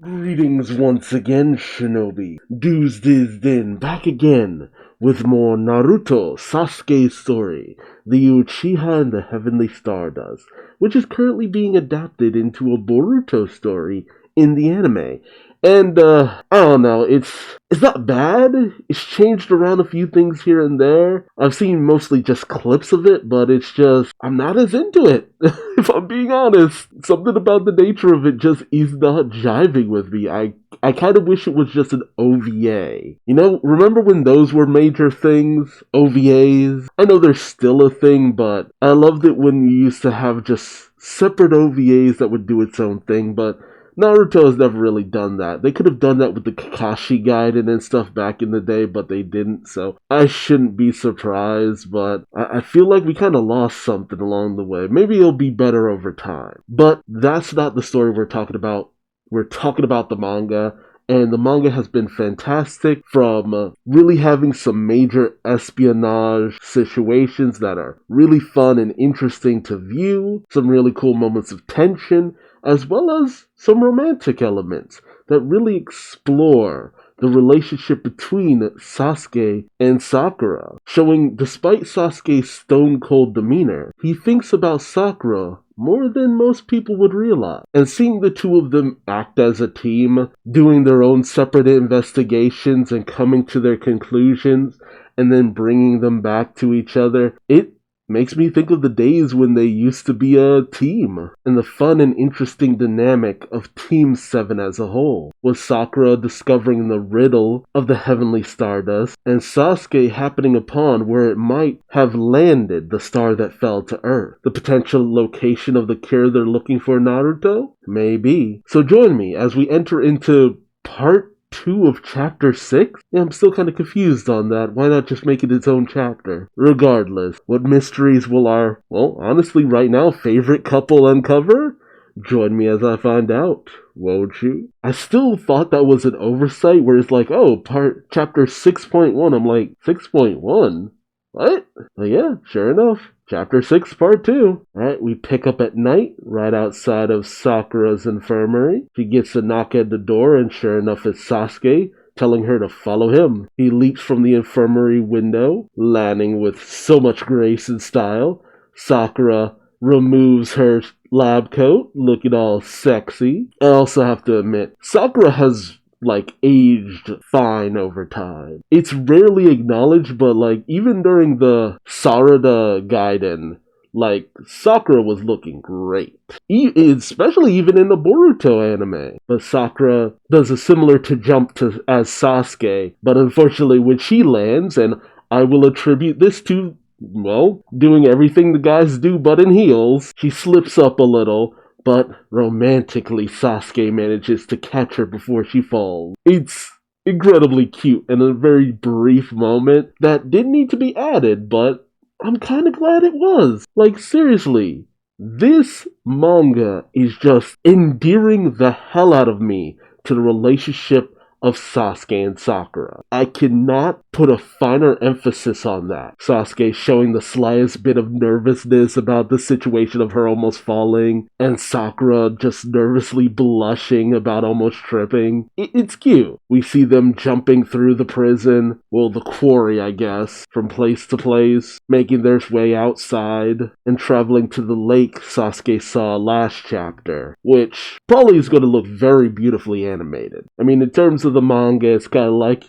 Greetings once again, Shinobi. Duuz-Diz-Din back again with more Naruto Sasuke's story, the Uchiha and the Heavenly Stardust, which is currently being adapted into a Boruto story in the anime. And I don't know, it's not bad. It's changed around a few things here and there. I've seen mostly just clips of it, but it's just I'm not as into it. If I'm being honest, something about the nature of it just is not jiving with me. I kind of wish it was just an OVA. You know, remember when those were major things? OVAs? I know they're still a thing, but I loved it when you used to have just separate OVAs that would do its own thing, but Naruto has never really done that. They could have done that with the Kakashi Gaiden and stuff back in the day, but they didn't, so I shouldn't be surprised, but I feel like we kind of lost something along the way. Maybe it'll be better over time. But that's not the story we're talking about. We're talking about the manga, and the manga has been fantastic from really having some major espionage situations that are really fun and interesting to view, some really cool moments of tension, as well as some romantic elements that really explore the relationship between Sasuke and Sakura, showing despite Sasuke's stone-cold demeanor, he thinks about Sakura more than most people would realize. And seeing the two of them act as a team, doing their own separate investigations and coming to their conclusions, and then bringing them back to each other, it makes me think of the days when they used to be a team, and the fun and interesting dynamic of Team 7 as a whole, with Sakura discovering the riddle of the Heavenly Stardust, and Sasuke happening upon where it might have landed the star that fell to Earth. The potential location of the cure they're looking for, Naruto? Maybe. So join me as we enter into part 2 of chapter 6? Yeah, I'm still kind of confused on that. Why not just make it its own chapter? Regardless, what mysteries will our, well, honestly right now, favorite couple uncover? Join me as I find out, won't you? I still thought that was an oversight where it's like, oh, chapter 6.1. I'm like, 6.1? What? Well, yeah, sure enough. Chapter 6, Part 2. Alright, we pick up at night, right outside of Sakura's infirmary. She gets a knock at the door, and sure enough, it's Sasuke, telling her to follow him. He leaps from the infirmary window, landing with so much grace and style. Sakura removes her lab coat, looking all sexy. I also have to admit, Sakura has aged fine over time. It's rarely acknowledged, but even during the Sarada Gaiden, Sakura was looking great. Especially even in the Boruto anime. But Sakura does a similar to jump to as Sasuke, but unfortunately when she lands, and I will attribute this to, well, doing everything the guys do but in heels, she slips up a little, but romantically Sasuke manages to catch her before she falls. It's incredibly cute and a very brief moment that didn't need to be added, but I'm kind of glad it was. Seriously, this manga is just endearing the hell out of me to the relationship of Sasuke and Sakura. I cannot put a finer emphasis on that. Sasuke showing the slightest bit of nervousness about the situation of her almost falling, and Sakura just nervously blushing about almost tripping. It's cute. We see them jumping through the prison, well, the quarry, I guess, from place to place, making their way outside, and traveling to the lake Sasuke saw last chapter, which probably is going to look very beautifully animated. I mean, in terms of the manga, it's kind of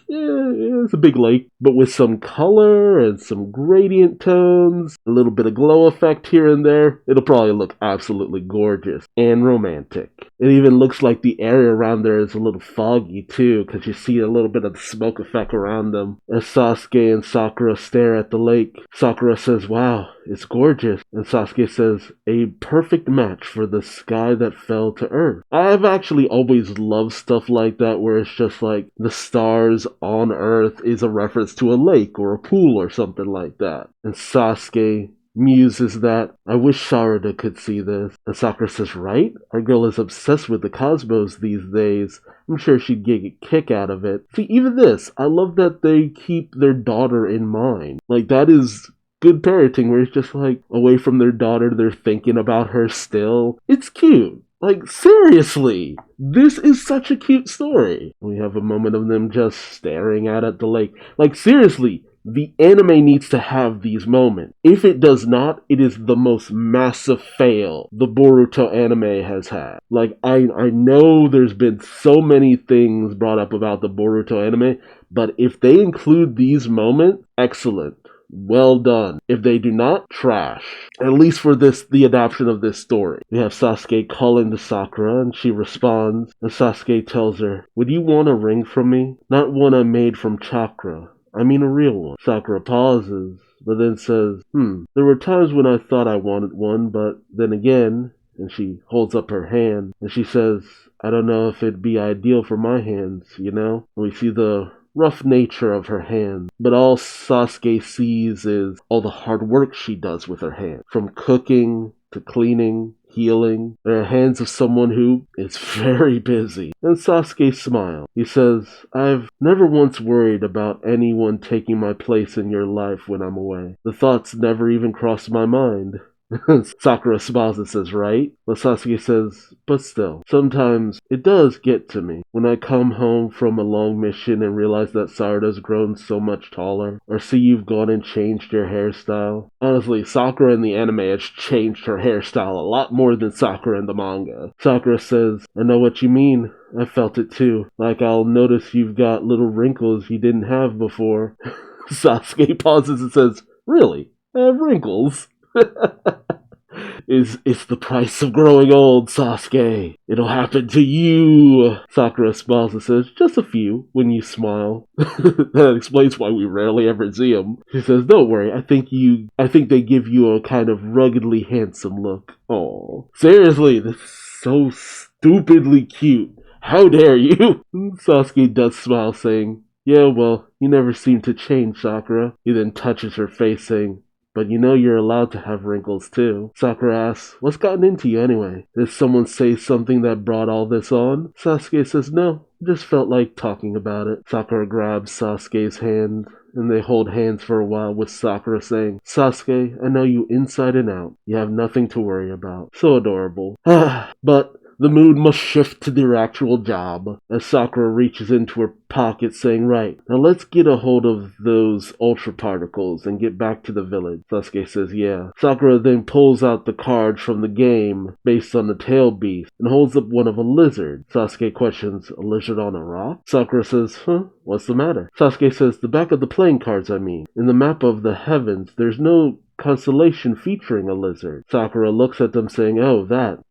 it's a big lake, but with some color and some gradient tones, a little bit of glow effect here and there. It'll probably look absolutely gorgeous and romantic. It even looks like the area around there is a little foggy too, because you see a little bit of the smoke effect around them. As Sasuke and Sakura stare at the lake, Sakura says, "Wow, it's gorgeous." And Sasuke says, "A perfect match for the sky that fell to Earth." I've actually always loved stuff like that, where it's just the stars on Earth is a reference to a lake or a pool or something like that. And Sasuke muses that, "I wish Sarada could see this." And Sakura says, "Right? Our girl is obsessed with the cosmos these days. I'm sure she'd get a kick out of it." See, even this, I love that they keep their daughter in mind. That is good parenting, where it's just away from their daughter, they're thinking about her still. It's cute. Like, seriously, this is such a cute story. We have a moment of them just staring out at the lake. Like, seriously, the anime needs to have these moments. If it does not, it is the most massive fail the Boruto anime has had. Like, I know there's been so many things brought up about the Boruto anime, but if they include these moments, excellent. Well done. If they do not, trash. At least for the adaptation of this story. We have Sasuke calling to Sakura, and she responds, and Sasuke tells her, "Would you want a ring from me? Not one I made from chakra. I mean a real one." Sakura pauses, but then says, "There were times when I thought I wanted one, but then again," and she holds up her hand, and she says, "I don't know if it'd be ideal for my hands, you know?" And we see the rough nature of her hand, but all Sasuke sees is all the hard work she does with her hand, from cooking to cleaning, healing. They're hands of someone who is very busy. And Sasuke smiles. He says, "I've never once worried about anyone taking my place in your life when I'm away. The thoughts never even crossed my mind." Sakura smiles and says, "Right?" But Sasuke says, "But still, sometimes it does get to me. When I come home from a long mission and realize that Sarada's grown so much taller, or see you've gone and changed your hairstyle." Honestly, Sakura in the anime has changed her hairstyle a lot more than Sakura in the manga. Sakura says, "I know what you mean. I felt it too. Like I'll notice you've got little wrinkles you didn't have before." Sasuke pauses and says, "Really? I have wrinkles?" It's the price of growing old, Sasuke. It'll happen to you. Sakura smiles and says, "Just a few, when you smile." That explains why we rarely ever see him. She says, "Don't worry, I think they give you a kind of ruggedly handsome look." Oh, seriously, this is so stupidly cute. How dare you? Sasuke does smile, saying, "Yeah, well, you never seem to change, Sakura." He then touches her face, saying, "But you know you're allowed to have wrinkles too." Sakura asks, "What's gotten into you anyway? Did someone say something that brought all this on?" Sasuke says, "No, just felt like talking about it." Sakura grabs Sasuke's hand, and they hold hands for a while, with Sakura saying, "Sasuke, I know you inside and out. You have nothing to worry about." So adorable. But the mood must shift to their actual job, as Sakura reaches into her pocket saying, "Right, now let's get a hold of those ultra particles and get back to the village." Sasuke says, "Yeah." Sakura then pulls out the cards from the game based on the tail beast and holds up one of a lizard. Sasuke questions, "A lizard on a rock?" Sakura says, "What's the matter?" Sasuke says, "The back of the playing cards, I mean. In the map of the heavens, there's no constellation featuring a lizard." Sakura looks at them saying, "Oh,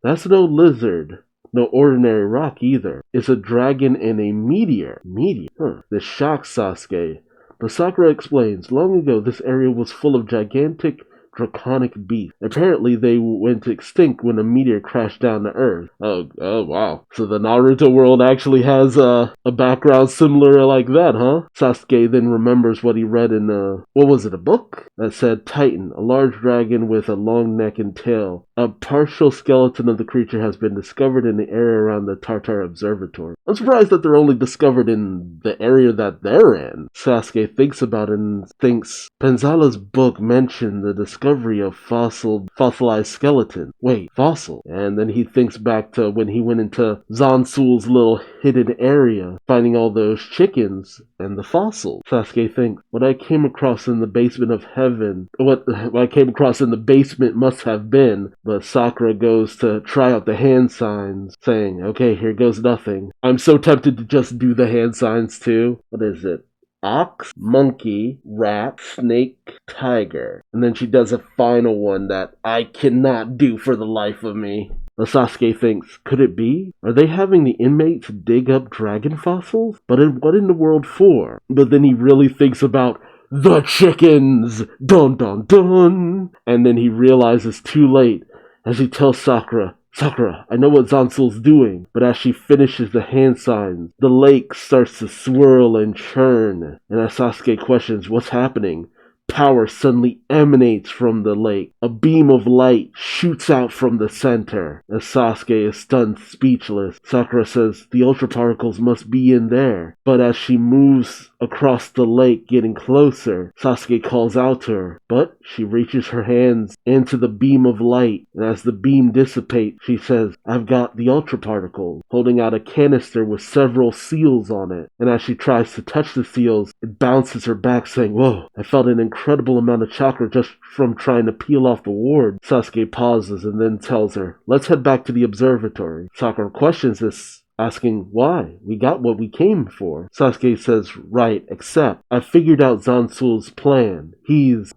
that's no lizard. No ordinary rock either. It's a dragon and a meteor." Meteor? This shocks Sasuke. But Sakura explains, long ago this area was full of gigantic draconic beasts. Apparently they went extinct when a meteor crashed down to Earth. Oh wow. So the Naruto world actually has a background similar like that, huh? Sasuke then remembers what he read in what was it, a book? That said, Titan, a large dragon with a long neck and tail. A partial skeleton of the creature has been discovered in the area around the Tartar Observatory. I'm surprised that they're only discovered in the area that they're in. Sasuke thinks about it and thinks Penzala's book mentioned the discovery of fossilized skeleton. Wait, fossil? And then he thinks back to when he went into Zansul's little hidden area, finding all those chickens and the fossil. Sasuke thinks, what I came across in the basement of heaven, what I came across in the basement must have been. But Sakura goes to try out the hand signs, saying, "Okay, here goes nothing." I'm so tempted to just do the hand signs too. What is it? Ox, monkey, rat, snake, tiger. And then she does a final one that I cannot do for the life of me. But Sasuke thinks, could it be? Are they having the inmates dig up dragon fossils? But what in the world for? But then he really thinks about the chickens! Dun dun dun! And then he realizes too late as he tells Sakura, "Sakura, I know what Zansul's doing." But as she finishes the hand signs, the lake starts to swirl and churn. And as Sasuke questions what's happening, power suddenly emanates from the lake. A beam of light shoots out from the center. As Sasuke is stunned speechless, Sakura says the ultra particles must be in there. But as she moves across the lake, getting closer. Sasuke calls out to her, but she reaches her hands into the beam of light, and as the beam dissipates, she says, "I've got the ultra particles," holding out a canister with several seals on it. And as she tries to touch the seals, it bounces her back, saying, "Whoa, I felt an incredible amount of chakra just from trying to peel off the ward." Sasuke pauses and then tells her, "Let's head back to the observatory." Sakura questions this, asking why. "We got what we came for." Sasuke says, "Right, except I figured out Zansul's plan.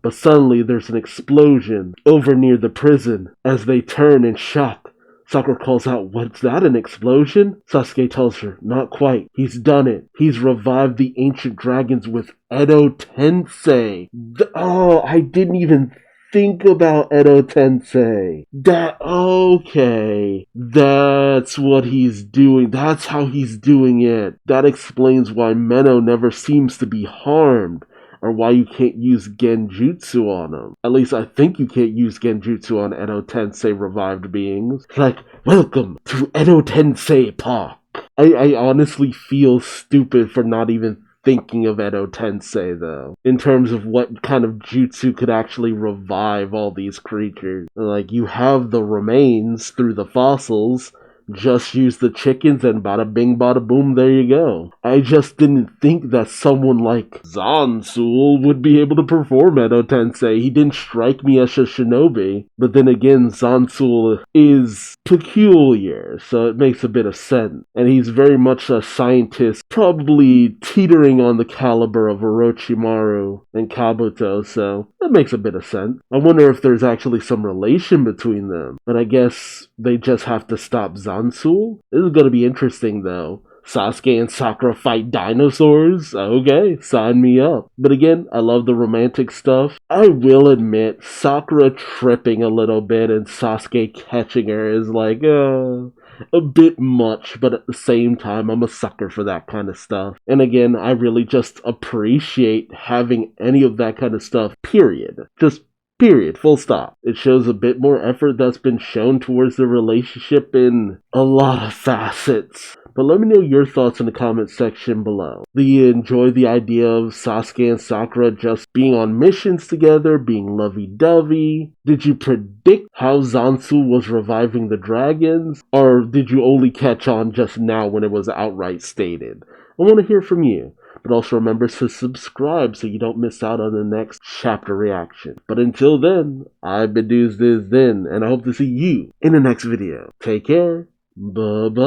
But suddenly there's an explosion over near the prison." As they turn in shock, Sakura calls out, "What's that, an explosion?" Sasuke tells her, "Not quite. He's done it. He's revived the ancient dragons with Edo Tensei." I didn't even think about Edo Tensei. Okay. That's what he's doing. That's how he's doing it. That explains why Menno never seems to be harmed, or why you can't use genjutsu on him. At least I think you can't use genjutsu on Edo Tensei revived beings. Like, welcome to Edo Tensei Park. I honestly feel stupid for not even thinking of Edo Tensei, though, in terms of what kind of jutsu could actually revive all these creatures. Like, you have the remains through the fossils, just use the chickens and bada bing bada boom, there you go. I just didn't think that someone like Zansul would be able to perform Edo Tensei. He didn't strike me as a shinobi, but then again, Zansul is peculiar, so it makes a bit of sense. And he's very much a scientist, probably teetering on the caliber of Orochimaru and Kabuto, so that makes a bit of sense. I wonder if there's actually some relation between them, but I guess they just have to stop Zansul. This is gonna be interesting, though. Sasuke and Sakura fight dinosaurs? Okay, sign me up. But again, I love the romantic stuff. I will admit, Sakura tripping a little bit and Sasuke catching her is like, a bit much, but at the same time, I'm a sucker for that kind of stuff. And again, I really just appreciate having any of that kind of stuff, period. Just period, full stop. It shows a bit more effort that's been shown towards the relationship in a lot of facets. But let me know your thoughts in the comments section below. Do you enjoy the idea of Sasuke and Sakura just being on missions together, being lovey-dovey? Did you predict how Zansu was reviving the dragons? Or did you only catch on just now when it was outright stated? I want to hear from you. But also remember to subscribe so you don't miss out on the next chapter reaction. But until then, I've been Duuz-Diz-Din, and I hope to see you in the next video. Take care. Bye-bye.